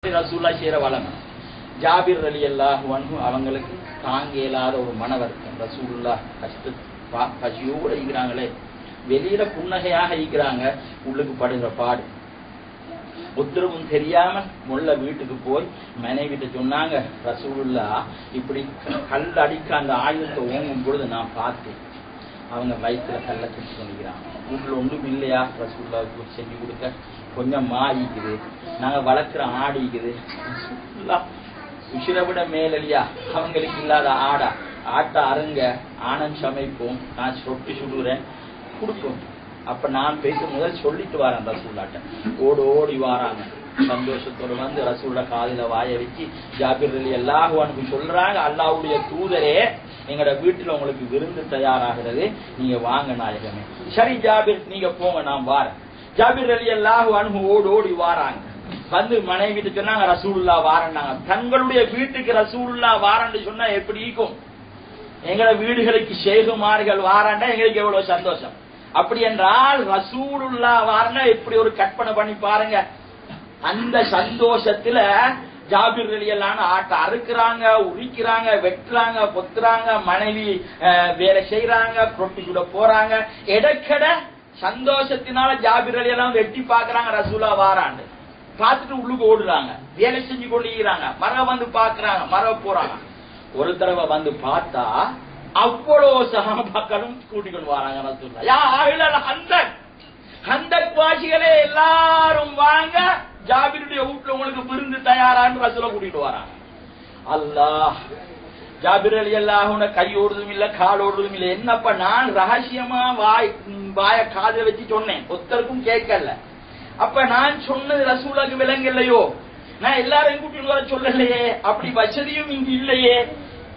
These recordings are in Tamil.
ரசூலுல்லாஹ் செய்யற வளமை. ஜாபிர் ரலியல்லாஹு அன்ஹு அவங்களுக்கு தாங்க இயலாத ஒரு மன வருத்தம். ரசூலுல்லாஹ் பசியோட இருக்கிறாங்களே, வெளியில புன்னகையாக இருக்கிறாங்க, உள்ளுக்கு படுகிற பாடு உத்தரவும் தெரியாம முள்ள வீட்டுக்கு போய் மனைவிட்ட சொன்னாங்க, ரசூலுல்லாஹ் இப்படி கல் அடிக்க அந்த ஆயுதத்தை ஓங்கும் பொழுது நான் பார்த்தேன், அவங்க வயிற்றுல கல்லை தூக்கி கொண்டிருக்கிறாங்க. வீட்டுல ஒன்றும் இல்லையா ரசூலுல்லாஹ்வுக்கு செஞ்சு கொடுக்க? கொஞ்சம் மாயிக்குது, நாங்க வளர்க்குற ஆடிக்குது, உசிரை விட மேலலியா அவங்களுக்கு இல்லாத ஆட்ட அருங்க ஆனந்த் சமைப்போம், நான் சொட்டி சுடுறேன் கொடுப்போம். அப்ப நான் போயிட்டு முதல் சொல்லிட்டு வரேன் ரசூல்லாட்ட. ஓடி வாராங்க சந்தோஷத்தோடு வந்து ரசூல்லா காதில வாய வச்சு ஜாபிர் ரலியல்லாஹு அன்ஹு சொல்றாங்க, அல்லாஹ்வுடைய தூதரே எங்களோட வீட்டுல உங்களுக்கு விருந்து தயாராகிறது, நீங்க வாங்க நாயகமே. சரி ஜாபிர் நீங்க போங்க, நான் வாரேன். ஜாபிர் ரலியல்லாஹு அன்ஹு ஓடி வாராங்க. வந்து மனைவி கிட்ட சொன்னாங்க, ரசூலுல்லாஹ் வாரன்னாங்க. தங்களுடைய வீட்டுக்கு ரசூலுல்லாஹ் வாரன்னு சொன்னா எப்படி இருக்கும்? எங்களோட வீடுகளுக்கு ஷேகுமார்கள் வாரண்டா எங்களுக்கு எவ்வளவு சந்தோஷம். அப்படி என்றால் ரசூலுல்லாஹ் வாரன்னா எப்படி ஒரு கற்பனை பண்ணி பாருங்க. அந்த சந்தோஷத்துல ஜாபிர் ரலியல்லாஹு ஆட்ட அறுக்குறாங்க, உரிக்கிறாங்க, வெட்டுறாங்க, பொத்துறாங்க, மனைவி வேலை செய்யறாங்க, ரொட்டி கூட போறாங்க. எடக்கட சந்தோஷத்தினால ஜாபிர் ரலியல்லாஹு வெட்டி பாக்குறாங்க ரசூலுல்லாஹ் வாராண்டு. பார்த்துட்டு உள்ளுக்கு ஓடுறாங்க, வேலை செஞ்சு கொண்டிருக்கிறாங்க, மரம் வந்து பாக்குறாங்க, மரம் போறாங்க. ஒரு தடவை வந்து பார்த்தா அவ்வளவு சஹாபாக்களும் கூட்டிக்கொண்டு வராங்க ரசூலுல்லாஹ். யா அஹ்லல் ஹந்தக், ஹந்தக் வாசிகளே எல்லாரும் வாங்க, ஜாபிருடைய வீட்டுல உங்களுக்கு விருந்து தயாரான்னு ரசூலுல்லாஹ் கூட்டிட்டு வராங்க. அல்லாஹ், ஜாபிர் ரலியல்லாஹு அன்ஹு கை ஓடுறதும் இல்ல, கால் ஓடுறதும் இல்ல. என்னப்பா நான் ரகசியமா வாய காதுல வச்சு சொன்னேன், ஒருத்தருக்கும் கேட்கல. அப்ப நான் சொன்னது ரசூலுல்லாஹ்க்கு விளங்கலையோ? நான் எல்லாரையும் கூட்டிட்டு வர சொல்லலையே, அப்படி வசதியும் இங்கு இல்லையே,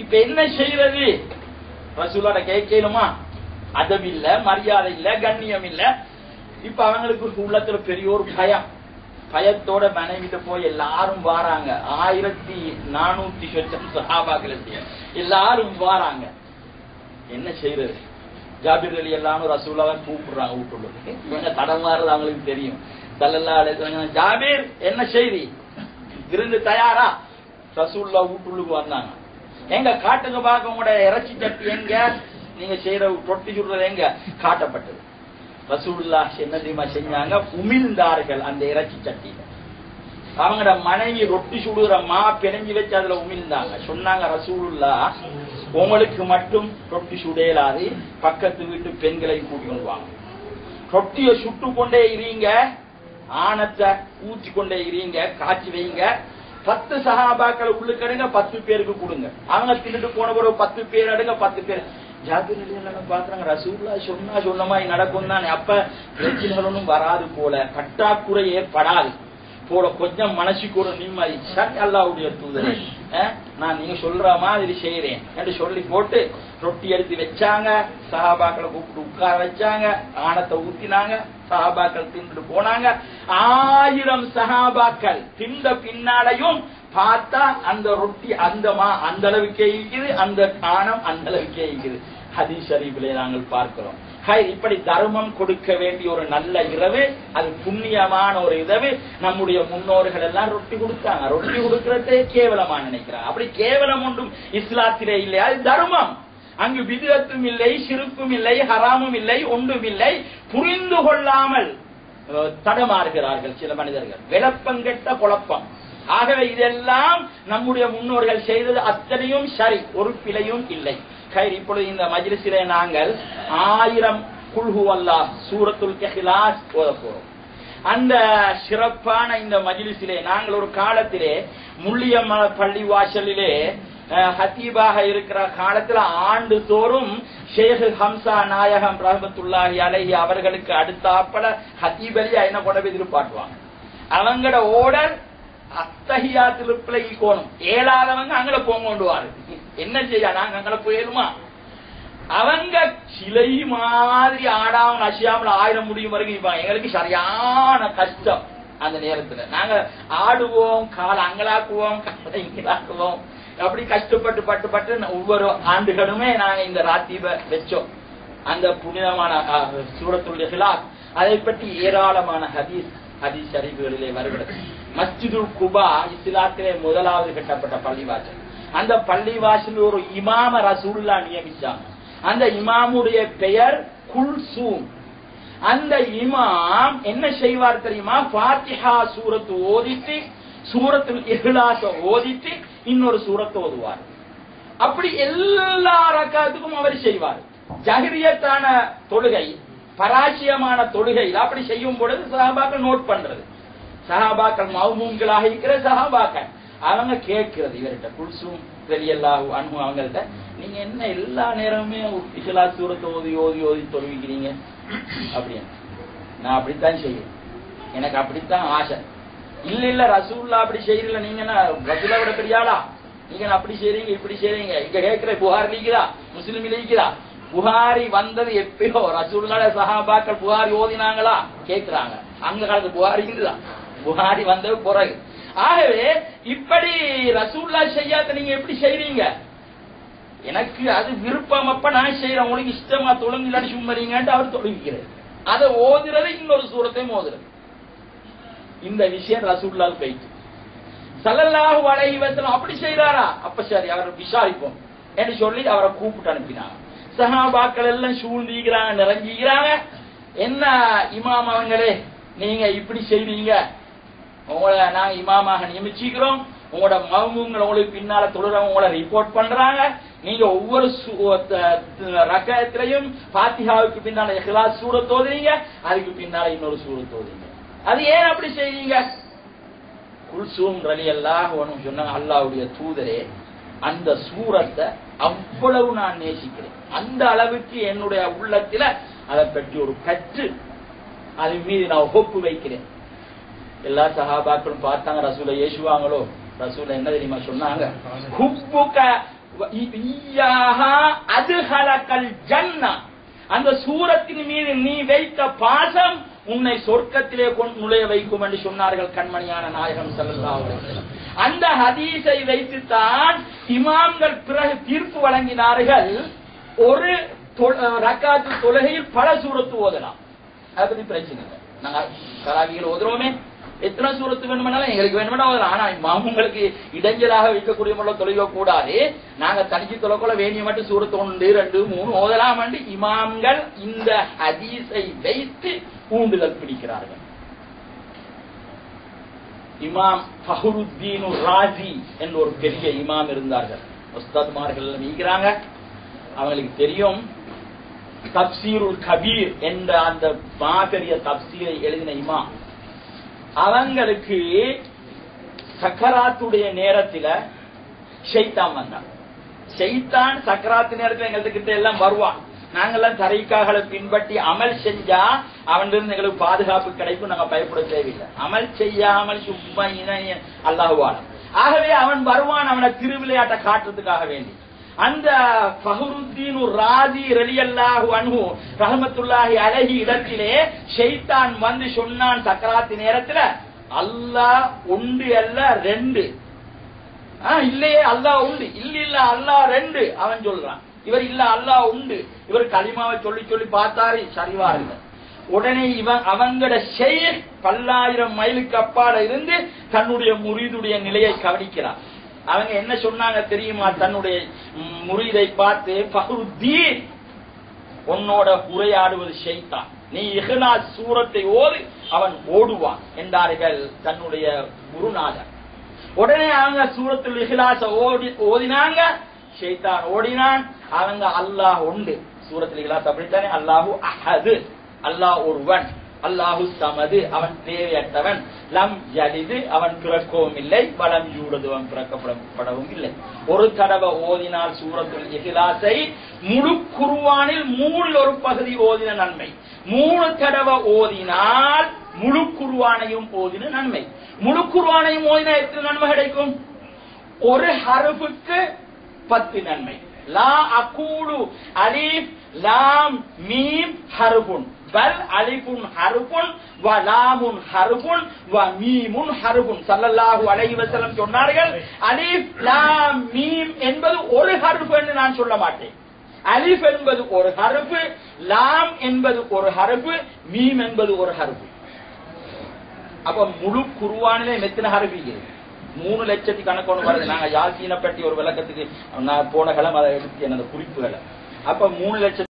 இப்ப என்ன செய்யறது? ரசூலுல்லாஹ் கேட்கணுமா? அதம் இல்ல, மரியாதை இல்ல, கண்ணியம் இல்ல. இப்ப அவங்களுக்கு உள்ளத்துல பெரிய ஒரு பயத்தோட மனைவிட்ட போய் எல்லாரும் வாராங்க. 1400 சொச்சம் சஹாபாக்கள் எல்லாரும் வாராங்க. என்ன செய்யறது? ஜாபிர் ரலியல்லாஹு ரசூலுல்லாஹ் கூப்பிடுறாங்க வீட்டுள்ள. இவங்க தடமாறுறது அவங்களுக்கு தெரியும். ஸல்லல்லாஹு அலைஹி வஸல்லம், ஜாபிர் என்ன செய்தி, விருந்து தயாரா? ரசூலுல்லாஹ் வீட்டுள்ளுக்கு வந்தாங்க. எங்க காட்டுங்க பாக்க, உங்களோட இறைச்சி சட்டி எங்க, நீங்க செய்யற ரொட்டி சுடுறது எங்க காட்டப்பட்டது. ரசூலுல்லாஹ் என்ன தெரியுமா செஞ்சாங்க? உமிழ்ந்தார்கள் அந்த இறைச்சி சட்டியில. அவங்களோட மனைவி ரொட்டி சுடுற மா பிணைஞ்சு வச்சு அதுல உமிழ்ந்தாங்க. சொன்னாங்க, ரசூலுல்லாஹ் உங்களுக்கு மட்டும் ரொட்டி சுடையலாது, பக்கத்து வீட்டு பெண்களை கூட்டிக்கொண்டு வாங்க. ரொட்டியை சுட்டு கொண்டே இருங்க, ஆணத்தை ஊற்றி கொண்டே இருங்க, காய்ச்சி வைங்க. 10 சஹாபாக்களை உள்ளுக்கு எடுங்க, 10 பேருக்கு கொடுங்க. அவங்க தின்னுட்டு போன பிறகு 10 பேர் எடுங்க, 10 பேர். ஜாபிர் ரலியல்லாஹு பாக்குறாங்க, ரசூலுல்லாஹ் சொன்ன மாதிரி நடக்கும் தானே, அப்ப பிரச்சனைகளும் வராது போல, பட்டாக்குறை ஏற்படாது போல, கொஞ்சம் மனசுக்கு ஒரு நிம்மதி. சரி அல்லாஹ்வுடைய தூதரே, நான் நீங்க சொல்ற மாதிரி செய்யறேன் என்று சொல்லி போட்டு ரொட்டி எடுத்து வச்சாங்க. சஹாபாக்களை கூப்பிட்டு உட்கார வச்சாங்க, ஆணத்தை ஊத்தினாங்க, சஹாபாக்கள் தின்னுட்டு போனாங்க. 1000 சஹாபாக்கள் தின்ற பின்னாலையும் பார்த்தா அந்த ரொட்டி அந்த அளவுக்கே இருக்குது, அந்த ஆணம் அந்த அளவுக்கே இருக்குது. ஹதீஸ் ஷரீஃபிலே நாங்கள் பார்க்கிறோம். இப்படி தர்மம் கொடுக்க வேண்டிய ஒரு நல்ல இரவு, அது புண்ணியமான ஒரு இரவு. நம்முடைய முன்னோர்கள் எல்லாம் ரொட்டி கொடுத்தாங்க. ரொட்டி கொடுக்கறதே கேவலமா நினைக்கிறாங்க. அப்படி கேவலம் ஒன்றும் இஸ்லாத்திலே இல்லை, அது தர்மம். அங்கு விதத்தும் இல்லை, சிறுக்கும் இல்லை, ஹராமும் இல்லை, ஒன்றும் இல்லை. புரிந்து கொள்ளாமல் தடமாறுகிறார்கள் சில மனிதர்கள், விளப்பங்கெட்ட குழப்பம். ஆகவே இதெல்லாம் நம்முடைய முன்னோர்கள் செய்தது அத்தனையும் சரி, ஒரு பிழையும் இல்லை. இப்பொழுது இந்த மஜ்லிஸிலே நாங்கள் 1000 குல் ஹுவல்லாஹ் சூரத்துல் இஹ்லாஸ் ஓத போறோம். அந்த சிறப்பான இந்த மஜ்லிஸிலே நாங்கள் ஒரு காலத்திலே முள்ளியம்ம பள்ளி வாசலிலே ஹத்தீபாக இருக்கிற காலத்துல ஆண்டு தோறும் ஷேக் ஹம்சா நாயகம் ரஹ்மத்துல்லாஹி அலைஹி அவர்களுக்கு அடுத்தாப்பல ஹத்தீபலியா என்ன கொண்டு போய் எதிர்பார்த்துவாங்க. அவங்களோட ஓடர் அத்தஹியாத்துல கோணும், ஏழாதவங்க அங்கே போங்கொண்டுவாரு. என்ன செய்ய, நாங்க அங்கே போயிருமா? அவங்க சிலை மாதிரி ஆடாமல் அசியாமல் 1000 முடியும் வரைக்கும் இருப்பாங்க. எங்களுக்கு சரியான கஷ்டம். அந்த நேரத்துல நாங்க ஆடுவோம், காலை அங்கலாக்குவோம், காலை இங்கலாக்குவோம். அப்படி கஷ்டப்பட்டு பட்டு ஒவ்வொரு ஆண்டுகளுமே நாங்க இந்த ராத்தீப வச்சோம். அந்த புனிதமான சூரத்துல் இஹ்லாஸ், அதை பற்றி ஏராளமான ஹதீஸ் ஷரீஃப்களிலே வருகிறது. மஸ்ஜிதுல் குபா இஸ்லாத்திலே முதலாவது கட்டப்பட்ட பள்ளிவாசல். அந்த பள்ளிவாசல் ஒரு இமாம ரசூலுல்லாஹ் நியமிச்சாங்க. அந்த இமாமுடைய பெயர் குல்சூம். அந்த இமாம் என்ன செய்வார் தெரியுமா? ஃபாத்திஹா சூரத்து ஓதிட்டு சூரத்துல் இஹ்லாஸ ஓதிட்டு இன்னொரு சூரத்தை ஓதுவார். அப்படி எல்லா ரக்காத்துக்கும் அவர் செய்வார். ஜஹ்ரியத்தான தொழுகை, பராசியமான தொழுகையில் அப்படி செய்யும் பொழுது சஹாபாக்கள் நோட் பண்றது. சஹாபாக்கள் மௌமூம்களாக இருக்கிற சஹாபாக்கள் அவங்க கேட்கிறது இவர்கிட்ட, குல்சூம் ரலியல்லாஹு அன்ஹு அவங்கள்ட்ட, நீங்க என்ன எல்லா நேரமுமே இஹ்லாஸ் சூரத்தை ஓதி ஓதி ஓதி தொழுவிக்கிறீங்க அப்படின்னு. நான் அப்படித்தான் செய்யறேன், எனக்கு அப்படித்தான் ஆசை. இல்ல இல்ல ரசூலுல்லாஹ் அப்படி செய்யல, நீங்க ரசூலை விட பெரியாளா, நீங்க அப்படி செய்றீங்க இப்படி செய்றீங்க. இங்க கேட்கிற புகார் லீக்குதா, முஸ்லிம் லீக்குதா? புகாரி வந்தது எப்பயோ, ரசூலுல்லாஹ் சஹாபாக்கள் புகாரி ஓதினாங்களா கேட்கிறாங்க. அங்க காலத்து புகாரி இருக்குதா? புகாரி வந்தது பிறகு. ஆகவே இப்படி ரசூலுல்லாஹ் செய்யாத நீங்க எப்படி செய்றீங்க? எனக்கு அது விருப்பம், அப்ப நான் செய்யறேன், உங்களுக்கு இஷ்டமா தொழுங்க இல்லாட்டி சும்மறீங்கன்ட்டு அவர் தொழுவிக்கிறது. அதை ஓதுறது இன்னொரு சூரத்தையும் ஓதுறது. இந்த விஷயம் ரசூலுல்லாஹ் போயிட்டு ஸல்லல்லாஹு அலைஹி வஸல்லம் அப்படி செய்றாரா? அப்ப சரி அவரை விசாரிப்போம் என்று சொல்லி அவரை கூப்பிட்டு அனுப்பினாங்க. சஹாபாக்கள் எல்லாம் சூழ்ந்திக்கிறாங்க, நிறைஞ்சிக்கிறாங்க. என்ன இமாம் அவங்களே, நீங்க இப்படி செய்வீங்க, உங்களை நாங்க இமாமாக நியமிச்சுக்கிறோம், உங்களோட மௌமூம்கள் உங்களுக்கு பின்னால தொழுறவங்க உங்களை ரிப்போர்ட் பண்றாங்க, நீங்க ஒவ்வொரு ரக்கத்திலையும் ஃபாத்திஹாவுக்கு பின்னால இஹ்லாஸ் சூரத் ஓதுறீங்க, அதுக்கு பின்னால இன்னொரு சூரத் ஓதுறீங்க. அது ஏன் அப்படி செய்வீங்க? குல்சூம் ரலியல்லாஹு அன்ஹு சொன்னாங்க, அல்லாஹ்வுடைய தூதரே, அந்த சூரத்தை அவ்வளவு நான் நேசிக்கிறேன், அந்த அளவுக்கு என்னுடைய உள்ளத்துல அதை பற்றி ஒரு கற்று அது மீது நான் ஒப்பு வைக்கிறேன். எல்லா சஹாபாக்களும் பார்த்தாங்க, ரசூலை ஏசுவாங்களோ? ரசூலை என்ன தெரியுமா சொன்னாங்க? ஹுப்புக இய்யாஹா அதுஹலகல் ஜன்னah, அந்த சூரத்தின் மீது நீ வைத்த பாசம் உன்னை சொர்க்கத்திலே நுழைய வைக்கும் என்று சொன்னார்கள் கண்மணியான நாயகம் ஸல்லல்லாஹு அலைஹி வஸல்லம். அந்த ஹதீஸை வைத்துத்தான் இமாம்கள் பிறகு தீர்ப்பு வழங்கினார்கள், ஒரு ரக்காத்து தொழுகையில் பல சூரத்து ஓதலாம், அதை பத்தி பிரச்சனை இல்லை. நாங்க தராவிகள் ஓதுறோமே, எத்தனை சூரத்து வேணுமானாலும் எங்களுக்கு வேணும்னா ஓதலாம். ஆனா இமாம்களுக்கு இடைஞ்சலாக வைக்கக்கூடிய முறை தொழுக கூடாது. நாங்க தனிச்சு தொலைக்குள்ள வேண்டிய மட்டும் சூரத்து 1 2 3 ஓதலாம் என்று இமாம்கள் இந்த ஹதீஸை வைத்து ஊண்டுதல் பிடிக்கிறார்கள். இமாம் ஃபஹ்ருத்தீன் ராஸி என்ற ஒரு பெரிய இமாம் இருந்தார்கள், உஸ்தாத்மார்கள் நீக்கிறாங்க. அவங்களுக்கு தெரியும், தப்சீருல் கபீர் என்ற அந்த மாபெரிய தப்சீரை எழுதின இமாம். அவங்களுக்கு சக்கராத்துடைய நேரத்துல ஷைத்தான் வந்தான். ஷைத்தான் சக்கராத்து நேரத்துல எங்கள்கிட்ட எல்லாம் வருவான். நாங்கெல்லாம் தரைக்காகளை பின்பற்றி அமல் செஞ்சா அவனிலிருந்து எங்களுக்கு பாதுகாப்பு கிடைக்கும், நாங்க பயப்பட தேவையில்லை. அமல் செய்யாமல் சும்மா அல்லாஹ்வாலம். ஆகவே அவன் வருவான், அவனை திருவிளையாட்ட காட்டுறதுக்காக வேண்டி. அந்த ஃபஹ்ருத்தீன் ராஸி ரலியல்லாஹு அன்ஹு ரஹ்மத்துல்லாஹி அலைஹி இடத்திலே ஷைத்தான் வந்து சொன்னான் சக்கராத்து நேரத்துல, அல்லாஹ் ஒன்று அல்ல 2. இல்லையே அல்லாஹ் உண்டு, இல்ல அல்லாஹ் 2 அவன் சொல்றான். இவர் இல்ல அல்லாஹ் உண்டு. இவர் கலிமாவை சொல்லி சொல்லி பார்த்தாரு, சரிவாருங்க. உடனே இவன் அவங்கட ஷைக் 10,000 மைலுக்கு அப்பால இருந்து தன்னுடைய முரீதுடைய நிலையை கவனிக்கிறான். அவங்க என்ன சொன்னாங்க தெரியுமா? தன்னுடைய முரீதை பார்த்து, ஃபஹ்ருத்தீன், உன்னோட உரையாடுவது ஷைத்தான், நீ இஹ்லாஸ் சூரத்தை ஓது, அவன் ஓடுவான் என்றார்கள் தன்னுடைய குருநாதர். உடனே அவங்க சூரத்துல் இஹ்லாஸ ஓதினாங்க, ஷைத்தான் ஓடினான். அவங்க அல்லாஹ் உண்டு, சூரத்துல் இஹ்லாஸ் அப்படித்தானே, அல்லாஹு அஹது, அல்லாஹ் ஒருவன், அல்லாஹு சமது, அவன் தேவையற்றவன், லம் யலிது, அவன் பிறக்கவும் இல்லை, வலம் யூலது, அவன் பிறக்கப்படவும் இல்லை. ஒரு தடவை ஓதினால் சூரத்துல் இஹ்லாஸை முழு குர்ஆனில் 3 பகுதி ஓதின நன்மை. 3 தடவை ஓதினால் முழு குர்ஆனையும் ஓதின நன்மை. முழு குர்ஆனையும் ஓதினா எத்தனை நன்மை கிடைக்கும்? ஒரு ஹர்ஃபுக்கு 10 நன்மை. லா அகூலு அலிஃப் லாம் மீம் ஹர்ஃபுன், பல் அலிஃபுன் ஹர்ஃபுன் வ லாமுன் ஹர்ஃபுன் வ மீமுன் ஹர்ஃபுன். ஸல்லல்லாஹு அலைஹி வஸல்லம் சொன்னார்கள், அலிஃப் லாம் மீம் என்பது ஒரு ஹர்ஃப் என்று நான் சொல்ல மாட்டேன். அலிஃப் என்பது ஒரு ஹர்ஃப், லாம் என்பது ஒரு ஹர்ஃப், மீம் என்பது ஒரு ஹர்ஃப். அப்ப முழு குர்ஆனிலே எத்தனை ஹர்ஃபீங்க 3 லட்சத்தி கணக்கொண்டு வருது. நாங்க யாசீனை பற்றி ஒரு விளக்கத்துக்கு நான் போன கிழமை அதை எடுத்து அந்த குறிப்புகளை அப்ப 3 லட்சம்